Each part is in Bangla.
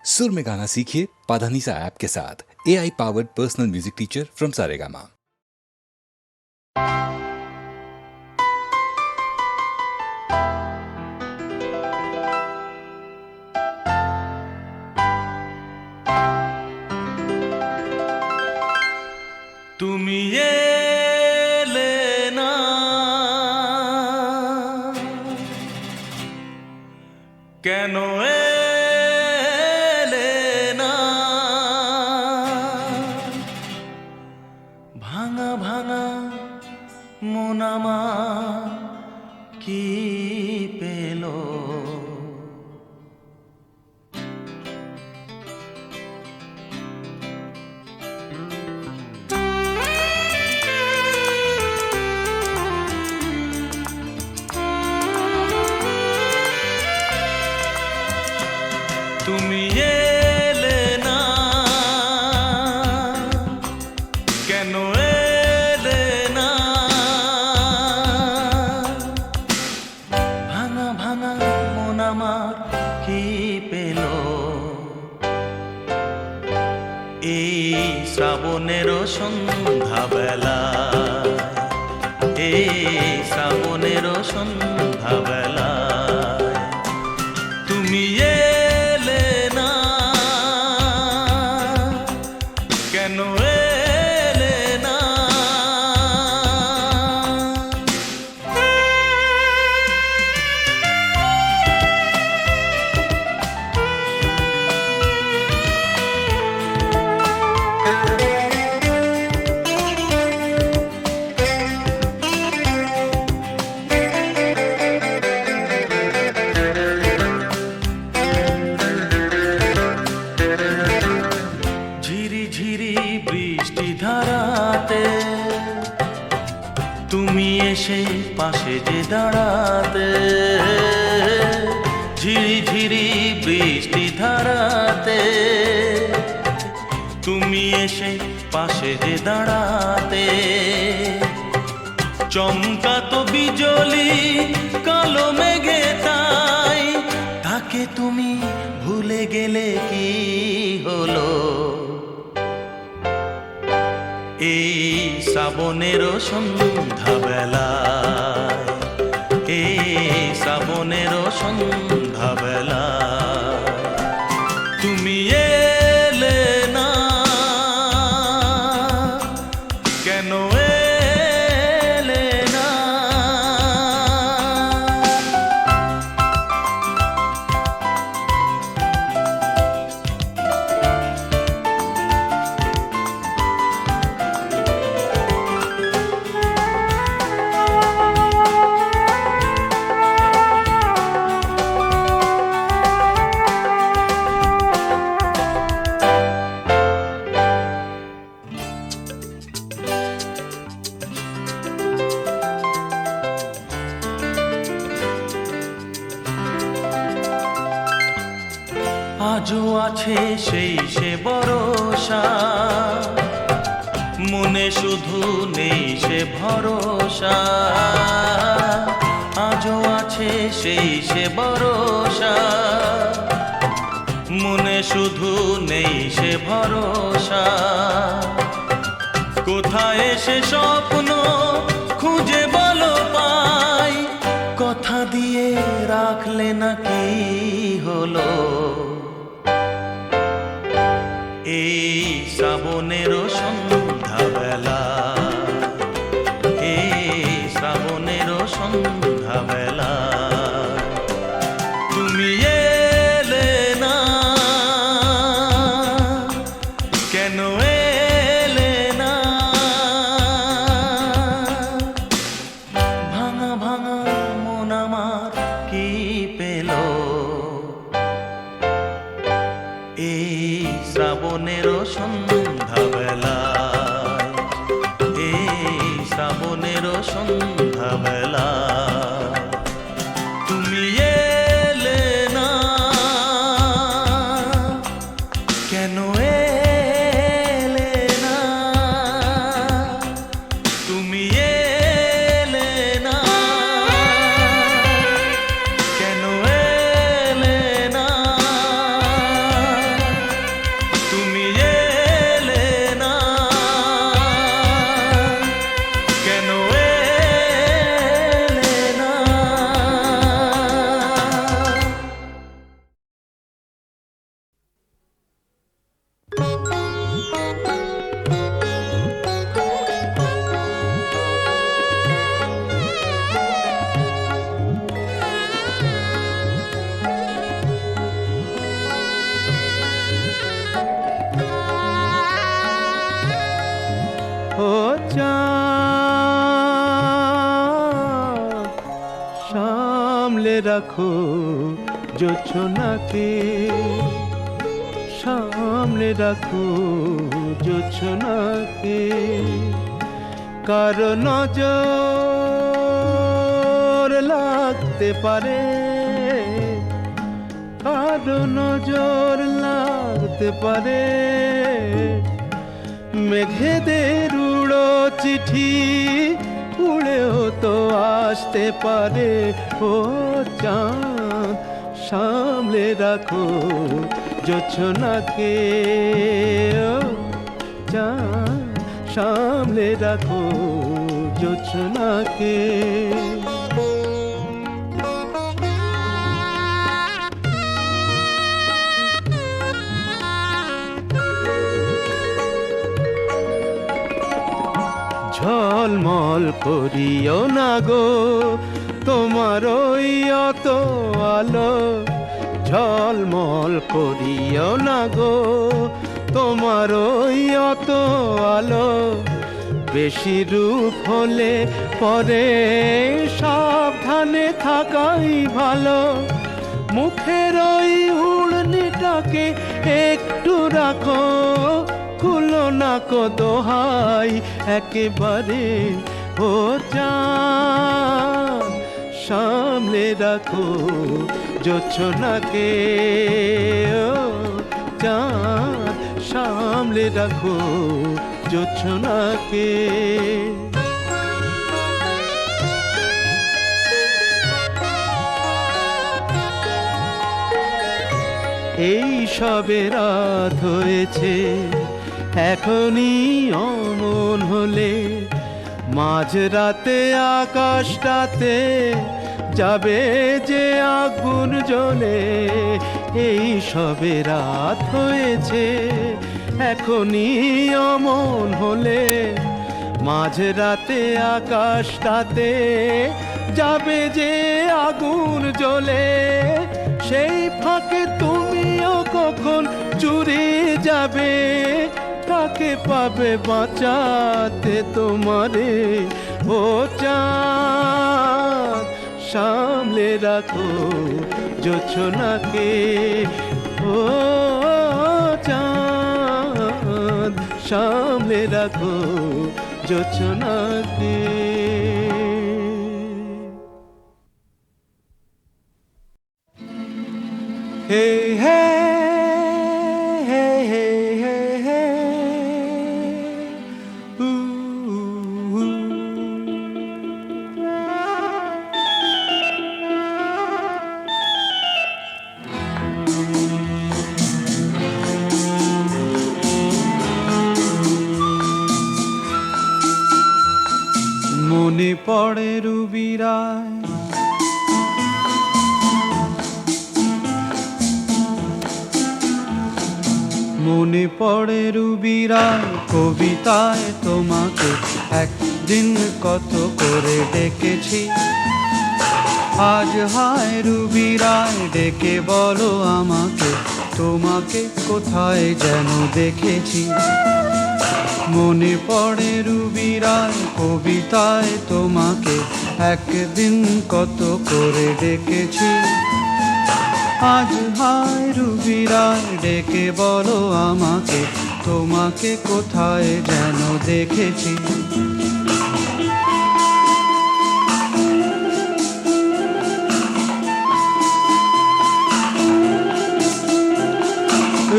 सुर में गाना सीखिए पाधानीसा ऐप के साथ। AI powered personal music teacher from Saregama. তুমি এলে না কেন এলে না ভাঙা ভাঙা মন আমার কি পেল তুমি এলে না কেন এলে না ভাঙা ভাঙা মন আমার কি পেল এই শ্রাবণের সন্ধ্যাবেলা এই শ্রাবণের সন্ধ্যাবেলা তুমি এলে না কেন এলে না ঝিরি ঝিরি বৃষ্টি ধারাতে তুমি এসে পাশে যে দাঁড়াতে ঝিরি ঝিরি বৃষ্টি ধারাতে তুমি এসে পাশে যে দাঁড়াতে চমকাতো বিজলি কালো মেঘে তাই তাকে তুমি ভুলে গেলে কি হলো এই শ্রাবণের সন্ধ্যাবেলায় এই শ্রাবণের সন্ধ্যাবেলায় তুমি এলে না কেন এলে না আজও আছে সেই সে ভরসা মনে শুধু নেই সে ভরসা আজও আছে সেই সে ভরসা মনে শুধু নেই সে ভরসা কোথায় সে স্বপ্ন খুঁজে বলো পাই কথা দিয়ে রাখলে নাকি হলো এই শ্রাবণের সন্ধ্যাবেলা এই শ্রাবণের সন্ধ্যাবেলা তুমি এলে না কেন এলে না ভাঙা ভাঙা মন আমার কি পেল এই শ্রাবণের সন্ধ্যাবেলায় এই শ্রাবণের সন্ধ্যাবেলায় তুমি এলে না কেন এলে না তুমি এলে না কেন এলে না চাঁদ সামলে রাখো জোছনাকে, সামলে রাখো জোছনাকে। কারো নজর লাগতে পারে, কারো নজর লাগতে পারে। মেঘেদের উড়ো চিঠি উড়েও তো আসতে পারে। ও চাঁদ সামলে রাখো জোছনাকে, ও চাঁদ সামলে রাখো জোছনাকে। ঝলমল করিও না গো তোমার ওই অত আলো, ঝলমল করিও না গো তোমার ওই অত আলো। বেশি রূপ হলে পরে সাবধানে থাকাই ভালো। মুখের ওই উড়নিটাকে একটু রাখো, খুলো না কো দোহাই একেবারে। ও চাঁদ সামলে রাখো জোছনাকে, ও চাঁদ সামলে রাখো জোছনাকে। এই সবে রাত হয়েছে, এখনই অমন হলে মাঝরাতে আকাশটাতে যাবে যে আগুন জ্বলে। এই সবে রাত হয়েছে, এখনই অমন হলে মাঝরাতে আকাশটাতে যাবে যে আগুন জ্বলে। সেই ফাঁকে তুমিও কখন চুরি যাবে, কাকে পাবে বাঁচাতে তোমারে। ও চাঁদ সামলে রাখো জোছনাকে, ও চাঁদ সামলে রাখো জোছনাকে। হে হে হে হে হে হে উ উ। মনে পড়ে রুবিরায়, মনে পড়ে রুবিরায় কবিতায় তোমাকে একদিন কত করে ডেকেছি। আজ হায় রুবিরায় ডেকে বলো আমাকে, তোমাকে কোথায় যেন দেখেছি। মনে পড়ে রুবিরায় কবিতায় তোমাকে একদিন কত করে ডেকেছি। আজ হায় রুবিরায় ডেকে বলো আমাকে, তোমাকে কোথায় যেন দেখেছি।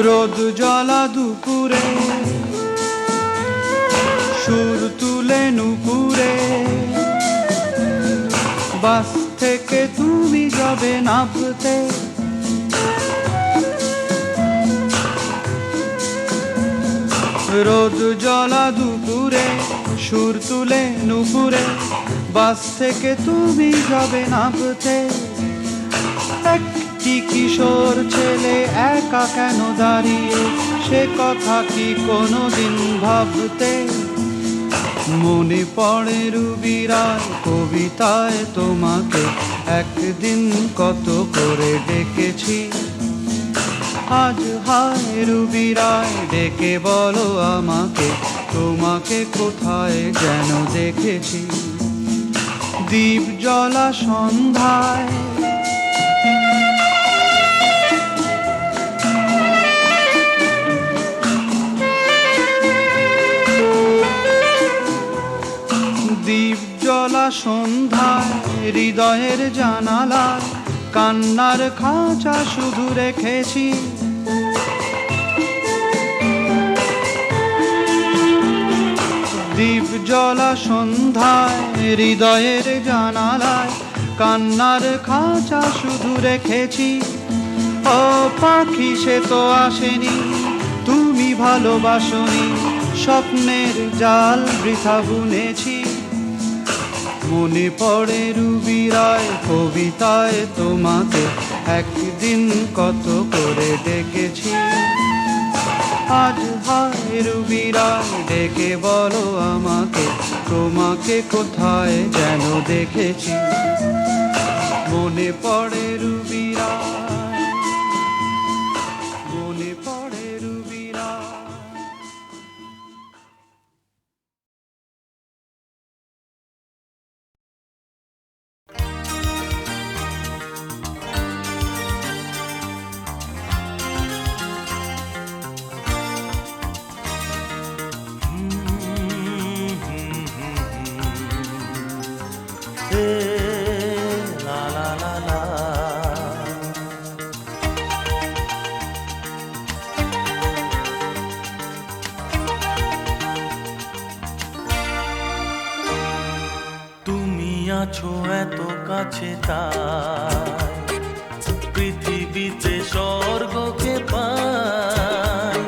রোদ জ্বলা দুপুরে সুর তুলে নুপুরে, বাস থেকে তুমি যাবে নামতে। রোদ জ্বলা দুপুরে সুর তুলে নুপুরে, বাস থেকে তুমি যাবে নামতে। একটি কিশোর ছেলে একা কেন দাঁড়িয়ে, সে কথা কি কোনোদিন ভাবতে। মনে পড়ে রুবিরায় কবিতায় তোমাকে একদিন কত করে ডেকেছি। আজ হায় রুবি রায় ডেকে বলো আমাকে, তোমাকে কোথায় যেন দেখেছি দ্বীপ জ্বলা সন্ধ্যায়। দ্বীপ জ্বলা সন্ধ্যায় হৃদয়ের জানালায় কান্নার খাঁচা শুধু রেখেছি। দ্বীপ জ্বলা সন্ধ্যায় হৃদয়ের জানালায় কান্নার খাঁচা শুধু রেখেছি। ও পাখি সে তো আসেনি, তুমি ভালোবাসনি, স্বপ্নের জাল বৃথা বুনেছি। মনে পড়ে রুবি রায় কবিতায় তোমাকে একদিন কত করে ডেকেছি। আজ হায় রুবি রায় ডেকে বলো আমাকে, তোমাকে কোথায় যেন দেখেছি। মনে পড়ে রুবি রায়, মনে পড়ে রুবি রায়। লা লা লা লা। তুমি আছো এত কাছে তাই পৃথিবীতে স্বর্গকে পাই।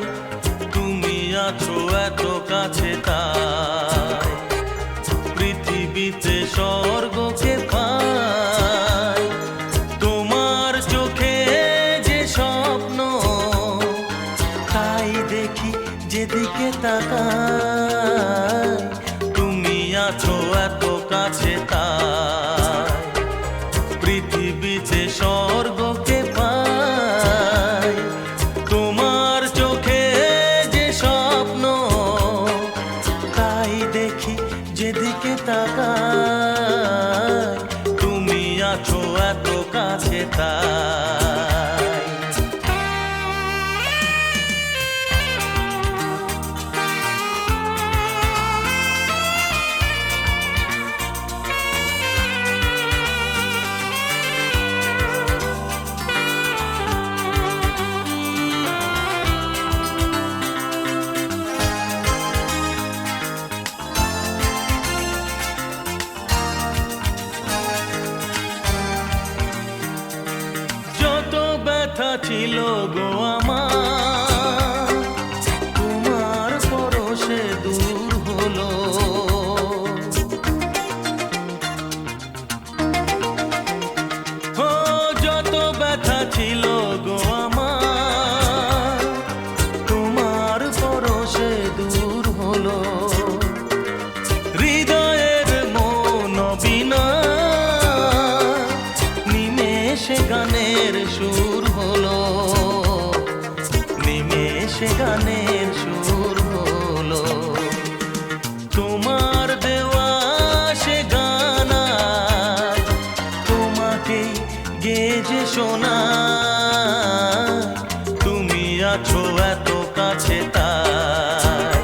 তুমি আছো এত কাছে তাই পৃথিবীতে স্বর্গকে পাই। তোমার চোখে যে স্বপ্ন তাই দেখি যেদিকে তাকাই। তুমি আছো এত কাছে তাই পৃথিবীতে স্বর্গকে পাই। তোমার চোখে যে স্বপ্ন তাই দেখি যেদিকে তাকাই। তুমি আছো এত কাছে তাই। ছিল গো আমার তোমার পরশে দূর হলো। ও যত ব্যথা ছিল গো আমার তোমার পরশে দূর হলো। হৃদয়ের মন বিনা নিমেষে গানের সুর হলো। নিমেষে গানের সুর হলো। তোমার দেওয়া সে গানা তোমাকে গেজে শোনা। তুমি আছো এত কাছে তাই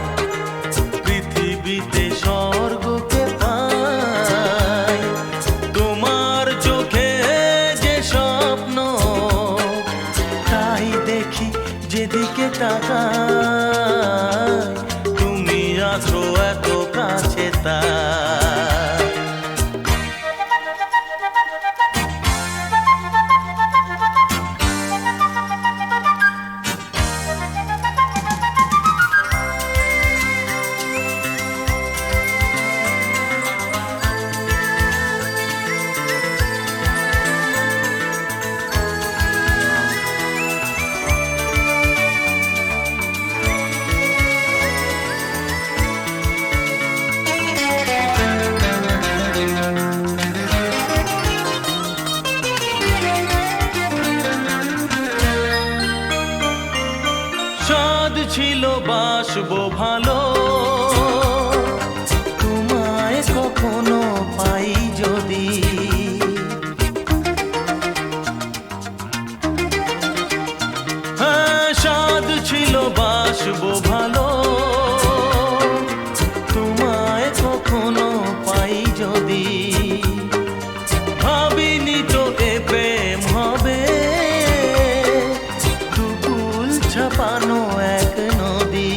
পৃথিবীতে স্বর্গকে পাই। তোমার চোখে যে স্বপ্ন তাই দেখি যেদিকে তাকাই। তুমি আছো এত কাছে তাই। ছিল বাসবো ভালো, তোমায় কখনো পাই যদি। হ্যাঁ, সাধ ছিল বাসবো ভালো, তোমায় কখনো পাই যদি। ভাবিনি তো এ প্রেম হবে, দুকুল ছাপানো এক নদী,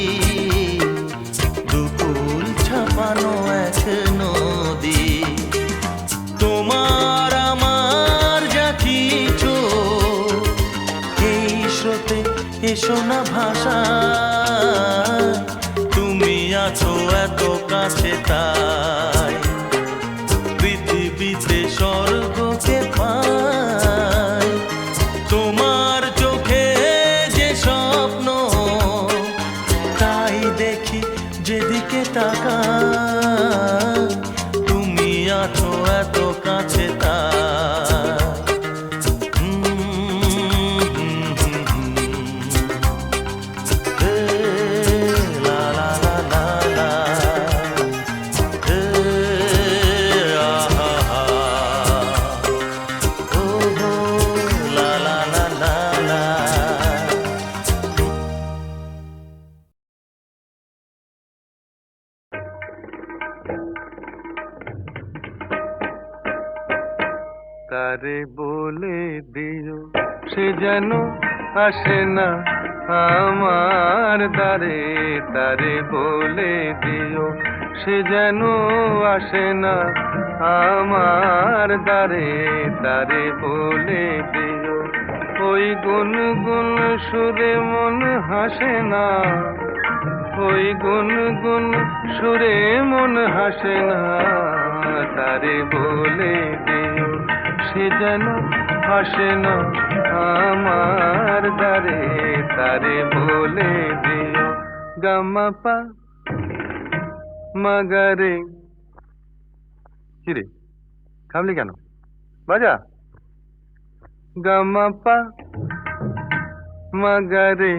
দুকুল ছাপানো এক নদী। তোমার আমার যা কিছু এই স্রোতে এসো না ভাষা, তুমি আছো এত কাছে তাই পৃথিবীতে স্বর্গকে পাই। তোমার চোখে যে স্বপ্ন তাই দেখি যেদিকে তাকাই, তুমি আছো এত কাছে তাই। লা লা লা লা লা, আহা হা, ও হো, লা লা লা লা লা। তারে বলে দিও সে যেন আসে না আমার দ্বারে, তারে বলে দিও সে যেন আসে না আমার দ্বারে, তারে বলে দিও ওই গুনগুন সুরে মন হাসে না, ওই গুনগুন সুরে মন হাসে না, তারে বলে দিও সে যেন আসে না আমার দ্বারে, তারে বলে দিও। গামা পা মাগারে, কিরে থামলি কেন, বাজা। গামা পা মাগারে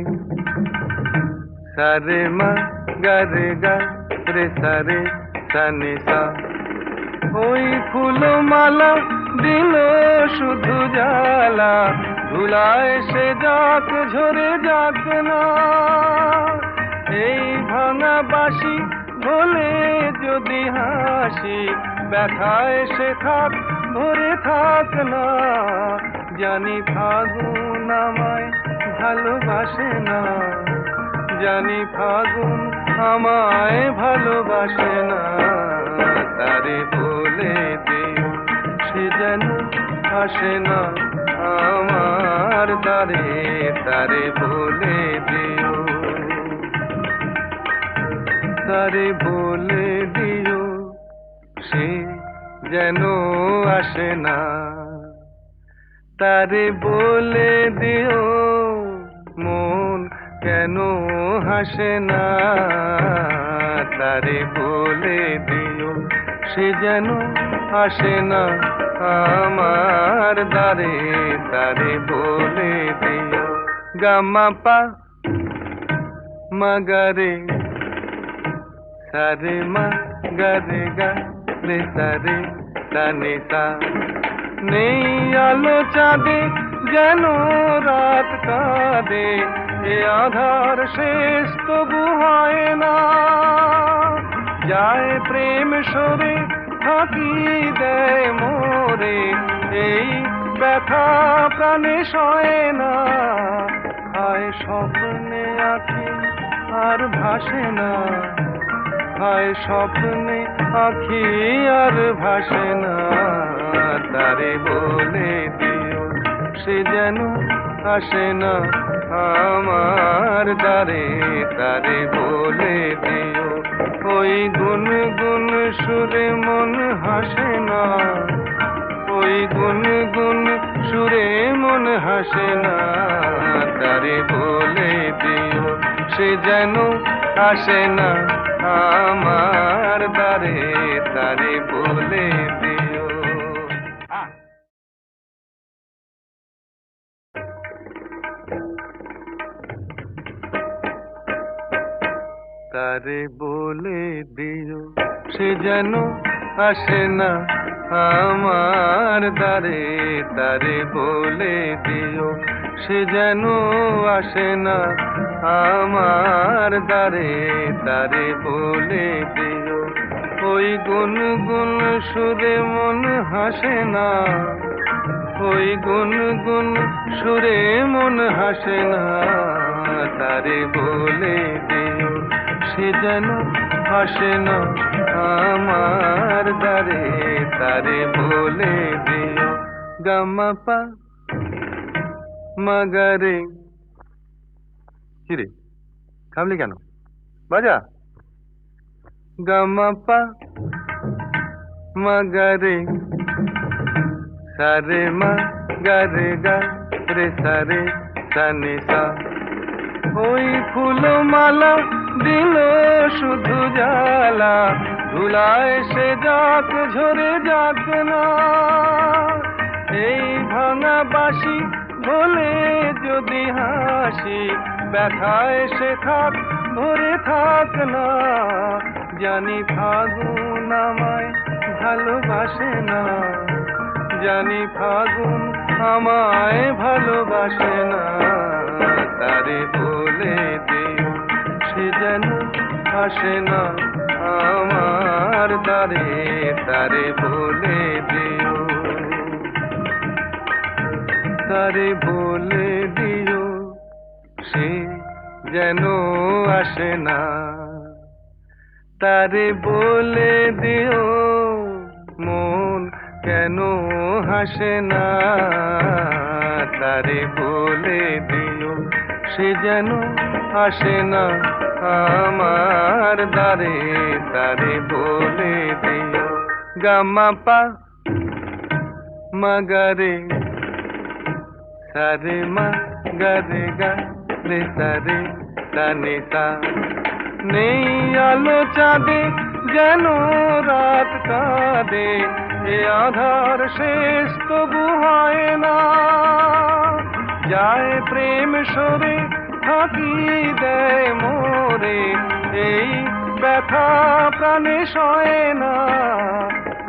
সারে মা গারে গা রে সারে সানে সা। ওই ফুলমালা দিল শুধু জ্বালা, ধুলায় সে যাক ঝরে যাক না। এই ভাঙা বাঁশি বলে যদি হাসি, ব্যথায় সে থাক ধরে থাক না। জানি ফাগুন আমায় ভালোবাসে না, জানি ফাগুন আমায় ভালোবাসে না, তারে বলে দিও সে যেন আসে না আমার দ্বারে, তারে বলে দিও, তারে বলে দিও সে যেন আসে না, তারে বলে দিও মন কেন হাসে না, তারে বলে দিও সে যেন আসে না আমার দ্বারে, তারে বলে দিও। গামা পা মাগারে সারে মা গারে গা রে সারে সানে সা। নেই আলো চাঁদে যেন রাত কাঁদে, এ আধার শেষ তবু হয় না। যায় প্রেম সরে ফাঁকি দেয় মোরে, এই ব্যথা প্রাণে সয় না। হায় স্বপ্নে আঁখি আর ভাসে না, হায় স্বপ্নে আঁখি আর ভাসে না, তারে বলে দিও সে যেন আসে না আমার দ্বারে, তারে বলে দিও ওই গুনগুন সুরে মন হাসে না, ওই গুনগুন সুরে মন হাসে না, তারে বলে দিও সে যেন আসে না আমার দ্বারে, তারে বলে দিও। তারে বলে দিও সে যেন আসে না আমার দ্বারে, তারে বলে দিও সে যেন আসে না আমার দ্বারে, তারে বলে দিও ওই গুনগুন সুরে মন হাসে না, ওই গুনগুন সুরে মন হাসে না, তারে বলে দিও সে যেন হাসে না আমার দ্বারে, তারে বলে দিও গামা পা মাগারে। কিরে থামলি কেন, বাজা গামা পা মাগারে সারে মা গারে গা রে সারে সানে সা। ওই ফুলমালা দিল শুধু জ্বালা, ধুলায় সে যাক ঝরে যাক না, এই ভাঙা বাঁশি বলে যদি হাসি, ব্যথায় সে থাক ভরে থাক না, জানি ফাগুন আমায় ভালোবাসে না, জানি ফাগুন আমায় ভালোবাসে না, তারে বলে দিও সে যেন আসে না আমার দ্বারে, তারে বলে দিও, তারে বলে দিও সে যেন আসে না, তারে বলে দিও মন কেন হাসে না, তারে বলে দিও সে যেন আসে না আমার দ্বারে, তারে বলে দিও গামা পা মাগারে সারে মা গারে গা রে সারে সানে সা। নেই আলো চাঁদে যেন রাত কাঁদে, এ আধার শেষ তবু হয় না, যায় প্রেম সরে ফাঁকি দেয় মোরে, এই ব্যথা প্রাণে সয় না,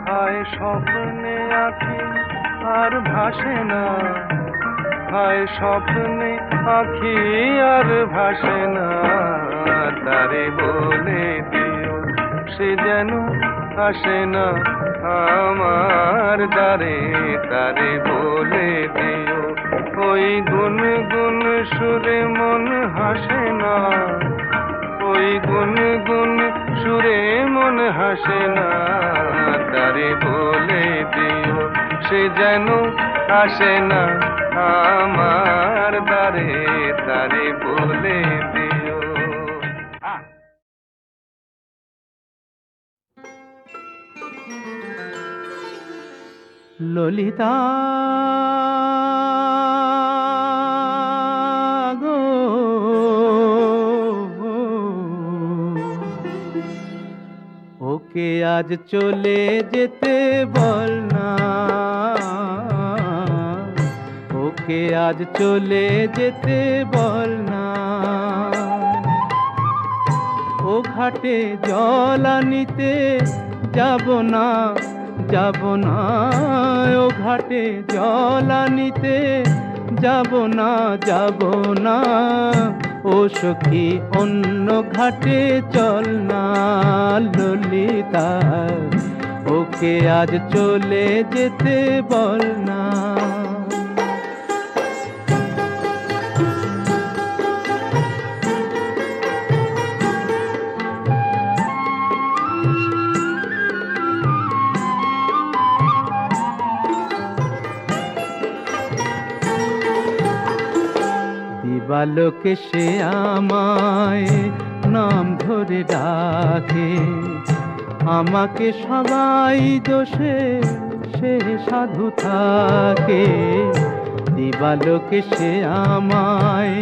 হায় স্বপ্নে আঁখি আর ভাসে না, হায় স্বপ্নে আঁখি আর ভাসে না, তারে বলে দিও সে যেন আসে না আমার দ্বারে, তারে বলে দিও ওই গুনগুন সুরে মন হাসে না, ওই গুনগুন সুরে মন হাসে না, তারে বলে দিও সে যেন আসে না আমার দ্বারে, তারে বলে দিও। ললিতা গো ওকে আজ চলে যেতে বল না, ওকে আজ চলে যেতে বল না, ও ঘাটে জল আনিতে যাব না, যাব না, ও ঘাটে জল আনিতে যাব না, যাব না, ও সখী অন্য ঘাটে চল না, ললিতা ওকে আজ চলে যেতে বল না। দিবালোকে সে আমায় নাম ধরে ডাকে, আমাকে সবাই দোষে সে সাধু থাকে, দিবালোকে সে আমায়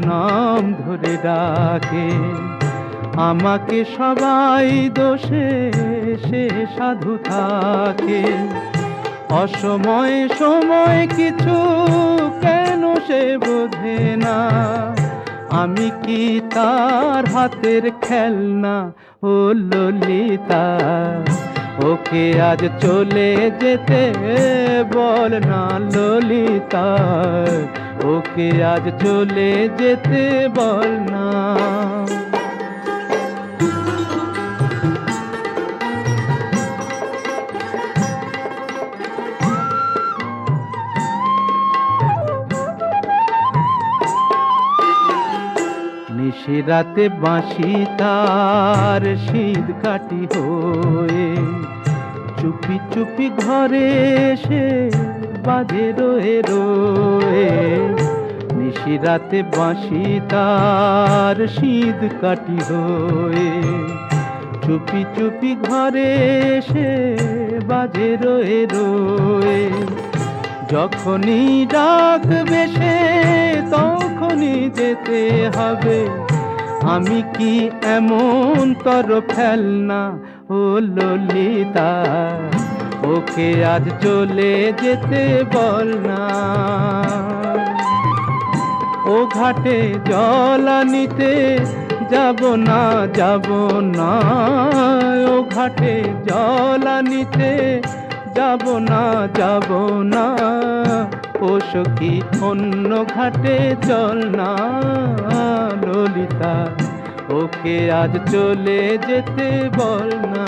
নাম ধরে ডাকে, আমাকে সবাই দোষে সে সাধু থাকে, অসময়ে সময় কিছু কেন সে বোঝে না, আমি কি তার হাতের খেলনা ও ললিতা, ওকে আজ চলে যেতে বল না ললিতা, ওকে আজ চলে যেতে বল না। নিশিরাতে বাঁশি তার শীত কাটি হয়ে চুপি চুপি ঘরে এসে বাজে রয়ে রয়ে। নিশিরাতে বাঁশি তার শীত কাটি হয়ে চুপি চুপি ঘরে এসে বাজে রয়ে রয়ে। যখনই ডাকবে সে তখনই যেতে হবে, আমি কি এমন তর ফেলনা ও ললিতা, ওকে আজ চলে যেতে বল না। ও ঘাটে জল আনিতে যাব না যাব না, ও ঘাটে জল আনিতে যাব না যাব না। ও সখী অন্য ঘাটে চল না ললিতা, ওকে আজ চলে যেতে বল না।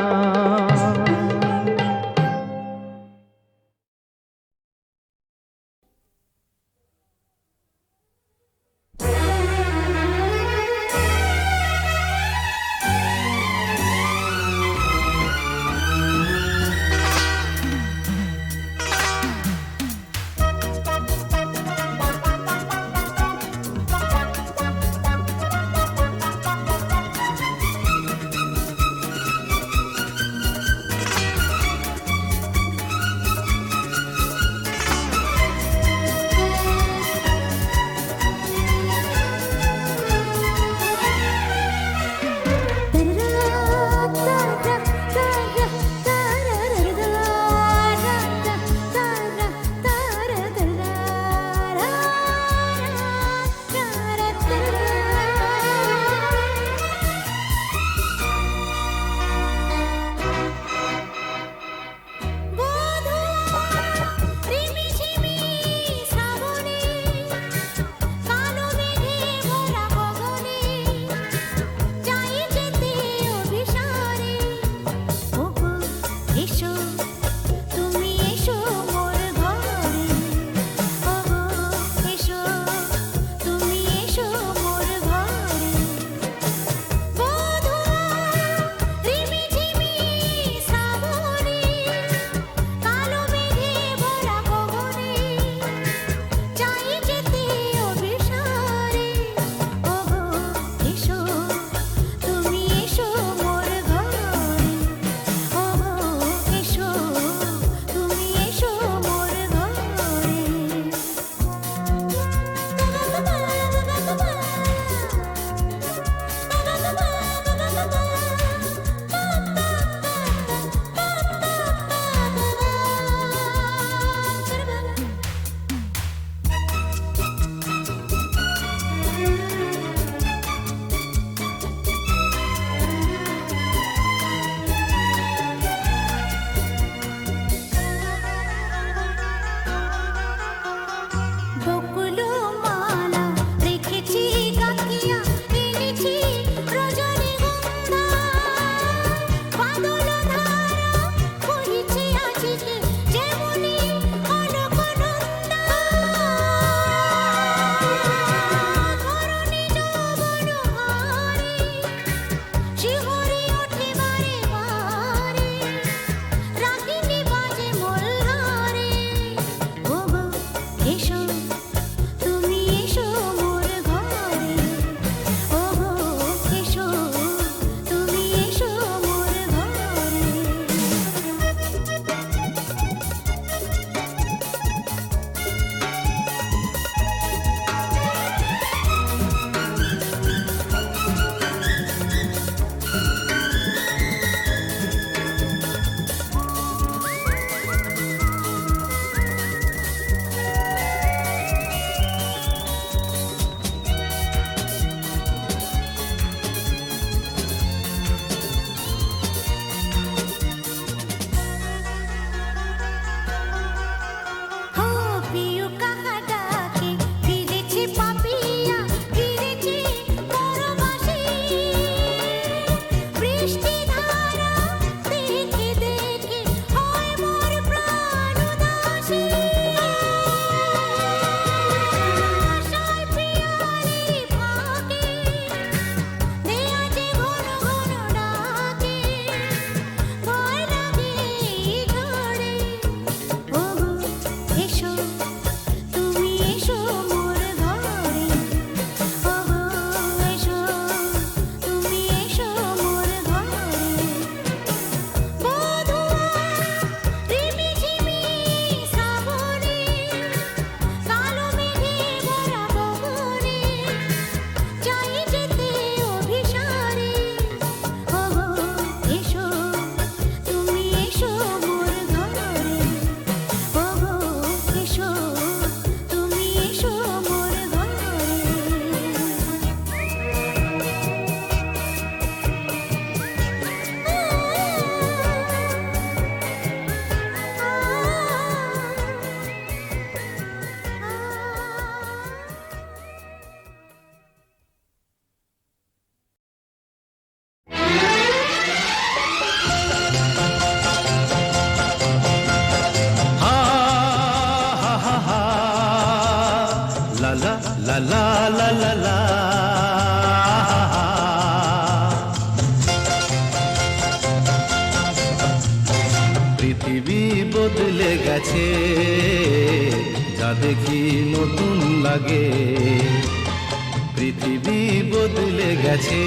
দেখি নতুন লাগে। পৃথিবী বদলে গেছে,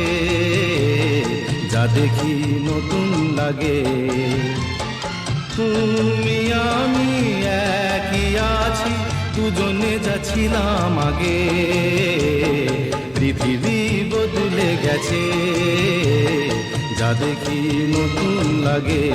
যা দেখি নতুন লাগে। তুমি আমি একই আছি, দুজনে যাচ্ছিলাম আগে। পৃথিবী বদলে গেছে, যা দেখি নতুন লাগে।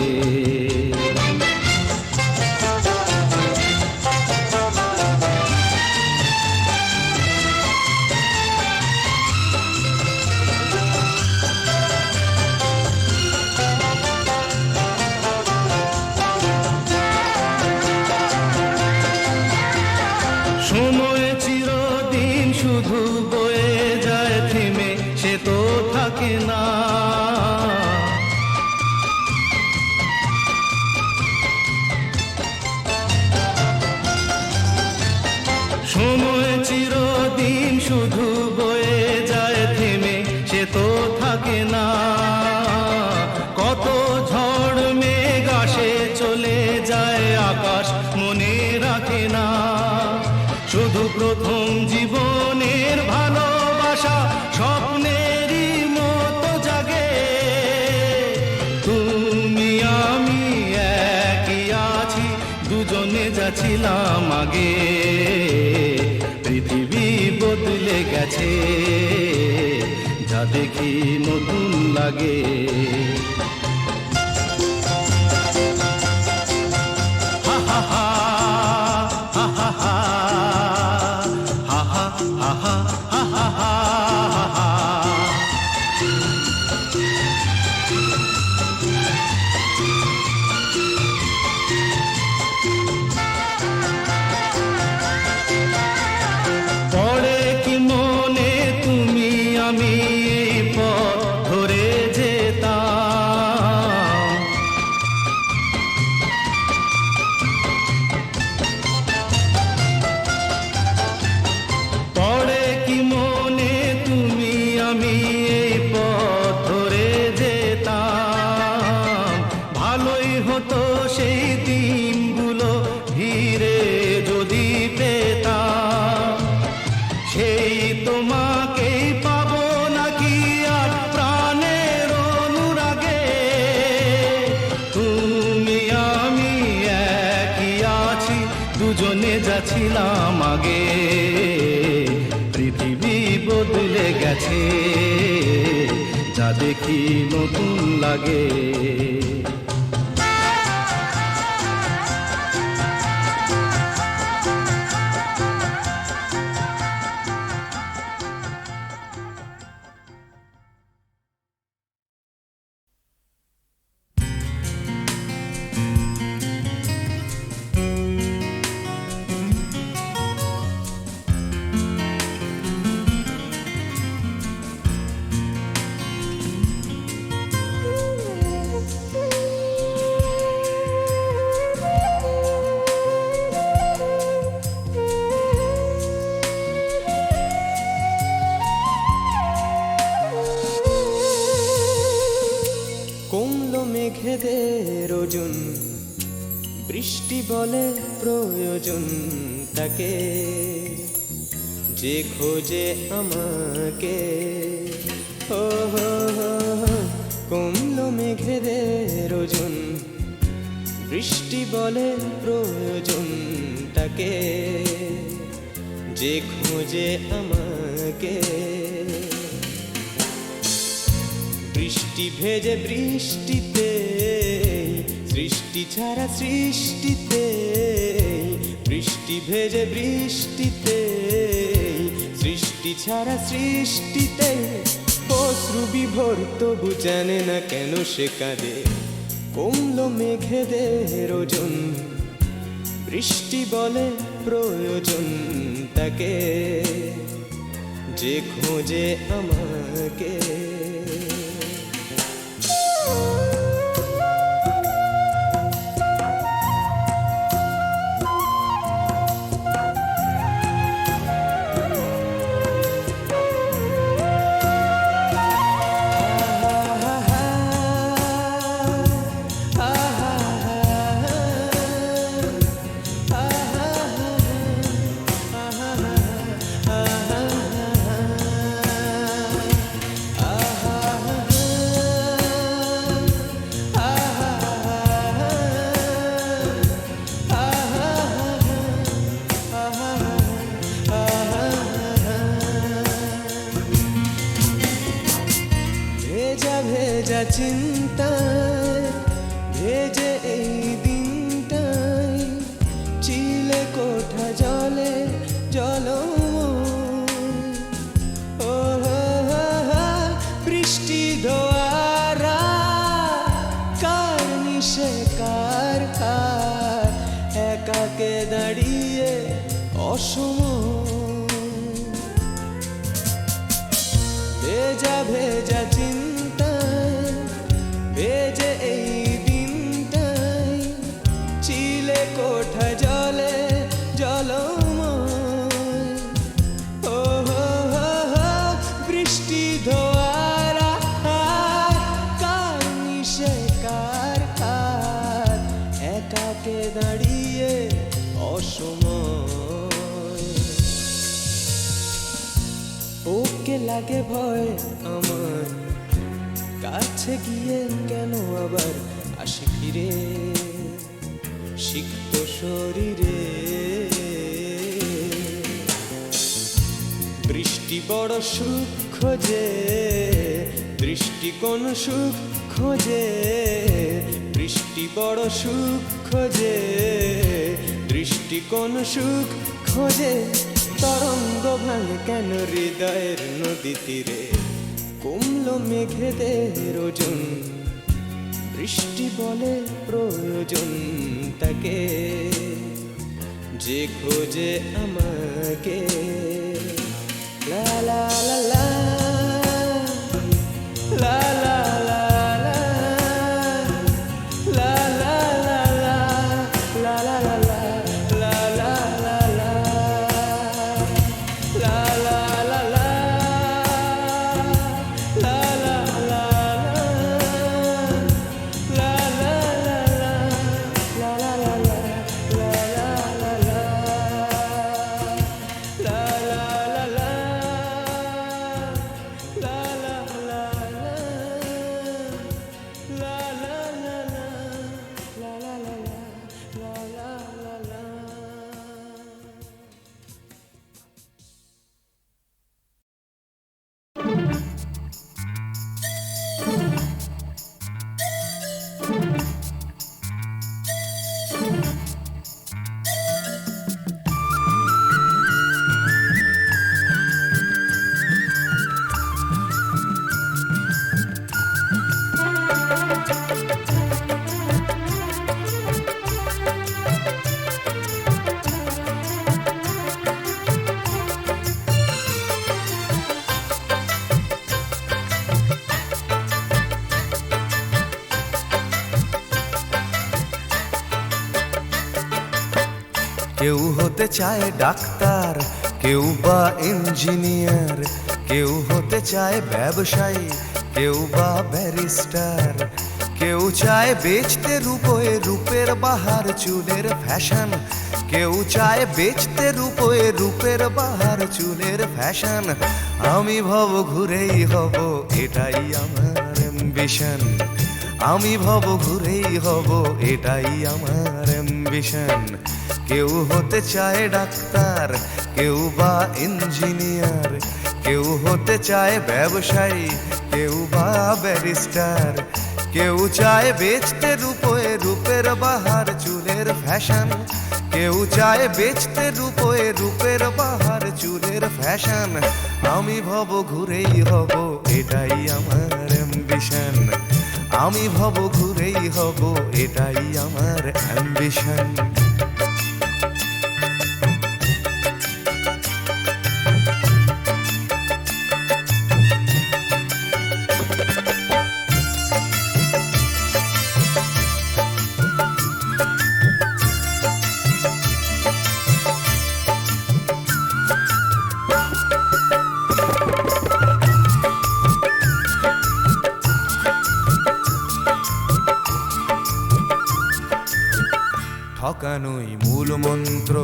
সময় চিরদিন শুধু বয়ে যায় থেমে, সে তো থাকে না। সময় চিরদিন শুধু বয়ে যায় থেমে, সে তো থাকে না। কত ঝড় মেঘ আসে চলে যায়, আকাশ মনে রাখে না। শুধু প্রথম জীবনের ভালোবাসা স্বপ্নেরই মতো জাগে। তুমি আমি একই আছি, দুজনে যাচ্ছিলাম আগে। পৃথিবী বদলে গেছে, যা দেখি নতুন লাগে। হা হা হা হা হা হা হা হা হা হা হা হা। পড়ে কি মনে তুমি আমি এই পথ ধরে যেতাম। পড়ে কি মনে তুমি আমি এই পথ ধরে যেতাম। ভালোই হতো সেই দিনগুলো ধীরে যদি পেতাম। সেই তোমাকেই পাবো নাকি আর প্রাণের অনুরাগে। তুমি আমি একই আছি, দুজনে যাচ্ছিলাম আগে। পৃথিবী বদলে গেছে, যা দেখি নতুন লাগে। কমলো মেঘেদের ওজন, বৃষ্টি বলে প্রয়োজন তাকে, যে খোঁজে আমাকে। ও হো হো হো, কমলো মেঘেদের ওজন, বৃষ্টি বলে প্রয়োজন তাকে, যে খোঁজে আমাকে। বৃষ্টি ভেজে বৃষ্টিতে, সৃষ্টি ছাড়া সৃষ্টিতে। বৃষ্টি ভেজে বৃষ্টিতে, সৃষ্টি ছাড়া সৃষ্টিতে। অশ্রু বিভোর তবু জানে না কেন সে কাঁদে। কমলো মেঘেদের ওজন, বৃষ্টি বলে প্রয়োজন তাকে, যে খোঁজে আমাকে। ভেজা ভেজা চিন্তায় ভেজে এই দিনটাই চিলে কোঠা জলে জলময়। ও হো হো হো, বৃষ্টি ধোয়ারা কার নিশে কার হাত, একাকে দাঁড়িয়ে অসময়। ভেজা ভেজা চিন্তায় ভেজে এই দিনটাই চিলে কোঠা জলে জলময়। ও হো হো হো, বৃষ্টি ধোয়ারা কার নিশে কার হাত, একাকে দাঁড়িয়ে অসময়। ওকে লাগে ভয় আমার, কাছে গিয়ে কেন আবার আসি ফিরে সিক্ত শরীরে। বৃষ্টি বড় সুখ খোঁজে, বৃষ্টি কোন সুখ খোঁজে, বৃষ্টি বড় সুখ খোঁজে, দৃষ্টি কোন সুখ খোঁজে। তরঙ্গ ভাঙে কেন হৃদয়ের নদী তীরে, কমলো মেঘেদের ওজন, বৃষ্টি বলে প্রয়োজন তাকে, যে খোঁজে আমাকে। লা লা লা লা লা লা লা লা লা লা লা লা লা লা কেউ হতে চায় ডাক্তার, কেউ বা ইঞ্জিনিয়ার, কেউ হতে চায় ব্যবসায়ী, কেউ বা ব্যারিস্টার, কেউ চায় বেচতে রূপোয় রূপের বাহার চুলের ফ্যাশন, কেউ চায় বেচতে রূপোয় রূপের বাহার চুলের ফ্যাশন। আমি ভব ঘুরেই হব, এটাই আমার অ্যাম্বিশন। আমি ভব ঘুরেই হব, এটাই আমার অ্যাম্বিশন। কেউ হতে চায় ডাক্তার, কেউ বা ইঞ্জিনিয়ার, কেউ হতে চায় ব্যবসায়ী, কেউ বা ব্যারিস্টার, কেউ চায় বেচতে রূপোয় রূপের বাহার চুলের ফ্যাশন, কেউ চায় বেচতে রূপোয় রূপের বাহার চুলের ফ্যাশন। আমি ভব ঘুরেই হব, এটাই আমার অ্যাম্বিশন। আমি ভব ঘুরেই হব, এটাই আমার অ্যাম্বিশন। ঠকানোই মূল মন্ত্র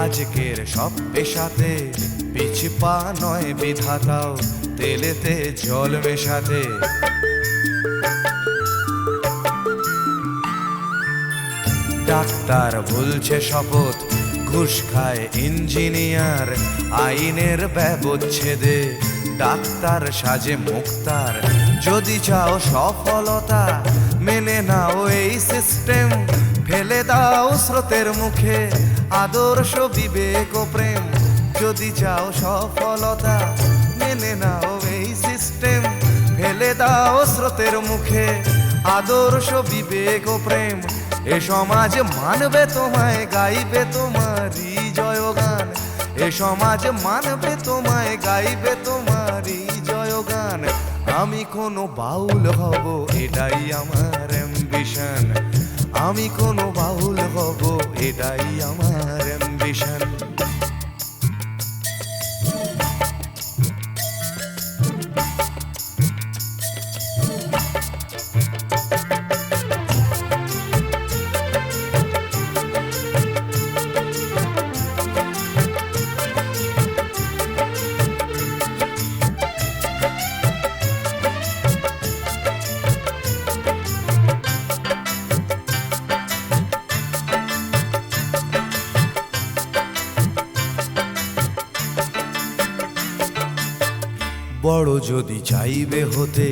আজকের সব পেশাতে, পিছু পা নয় বিধাতাও তেলেতে জল মেশাতে। ডাক্তার বলছে শপথ, ঘুষ খায় ইঞ্জিনিয়ার আইনের ব্যবচ্ছেদে। ডাক্তার সাজে মুক্তার। যদি চাও সফলতা মেনে নাও এই সিস্টেম, ফেলে দাও স্রোতের মুখে আদর্শ বিবেক ও প্রেম। যদি চাও সফলতা মেনে নাও এই সিস্টেম, ফেলে দাও স্রোতের মুখে আদর্শ বিবেক ও প্রেম। এ সমাজ মানবে তোমায়, গাইবে তোমারই জয়গান। এ সমাজ মানবে তোমায়, গাইবে তোমারই জয়গান। আমি কোনো বাউল হব এটাই আমার অ্যাম্বিশন। আমি কোনো বাউল হব এটাই আমার অ্যাম্বিশন। বড় যদি চাইবে হতে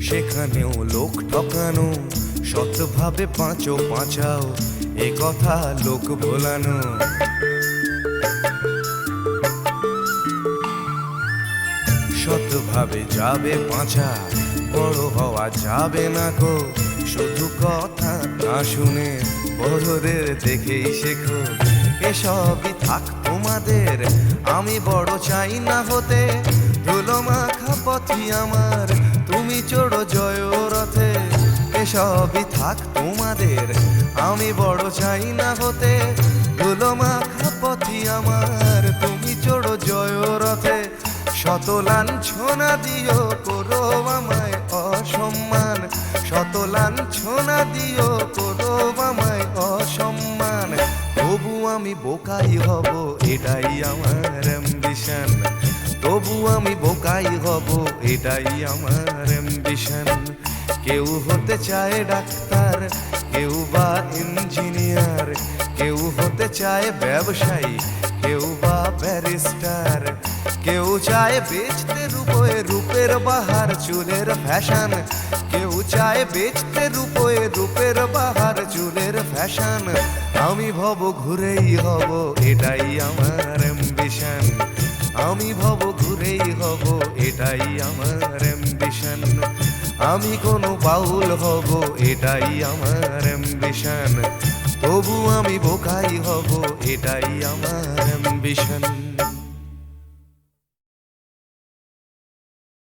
সেখানেও লোক ঠকানো, সৎভাবে পাঁচো পাঁচাও এ কথা লোক ভোলানো। সৎভাবে যাবে পাঁচা, বড় হওয়া যাবে না গো। শুধু কথা না শুনে বড়দের দেখেই শেখো। এসবই থাক তোমাদের, আমি বড় চাই না হতে। ধুলো মাখা পথি আমার, তুমি চড়ো জয় রথে। এসবই থাক তোমাদের, আমি বড় চাই না হতে। ধুলো মাখা পথি আমার, তুমি চড়ো জয় রথে। শত লাঞ্ছনা দিও করো আমায় অসম্মান, শত লাঞ্ছনা দিও করো আমায় অসম্মান। তবু আমি বোকাই হব এটাই আমার অ্যাম্বিশন। তবু আমি বোকাই হব এটাই আমার অ্যাম্বিশন। কেউ হতে চায় ডাক্তার, কেউ বা ইঞ্জিনিয়ার, কেউ হতে চায় ব্যবসায়ী, কেউ বা ব্যারিস্টার। কেউ চায় বেচতে রূপে রূপের বাহার চুলের ফ্যাশন। কেউ চায় বেচতে রূপে রূপের বাহার চুলের ফ্যাশন। আমি ভব ঘুরেই হব এটাই আমার অ্যাম্বিশন। আমি ভব ঘুরেই হব এটাই আমার অ্যাম্বিশন। আমি কোনো বাউল হব এটাই আমার অ্যাম্বিশন। তবু আমি বোকাই হব এটাই আমার অ্যাম্বিশন।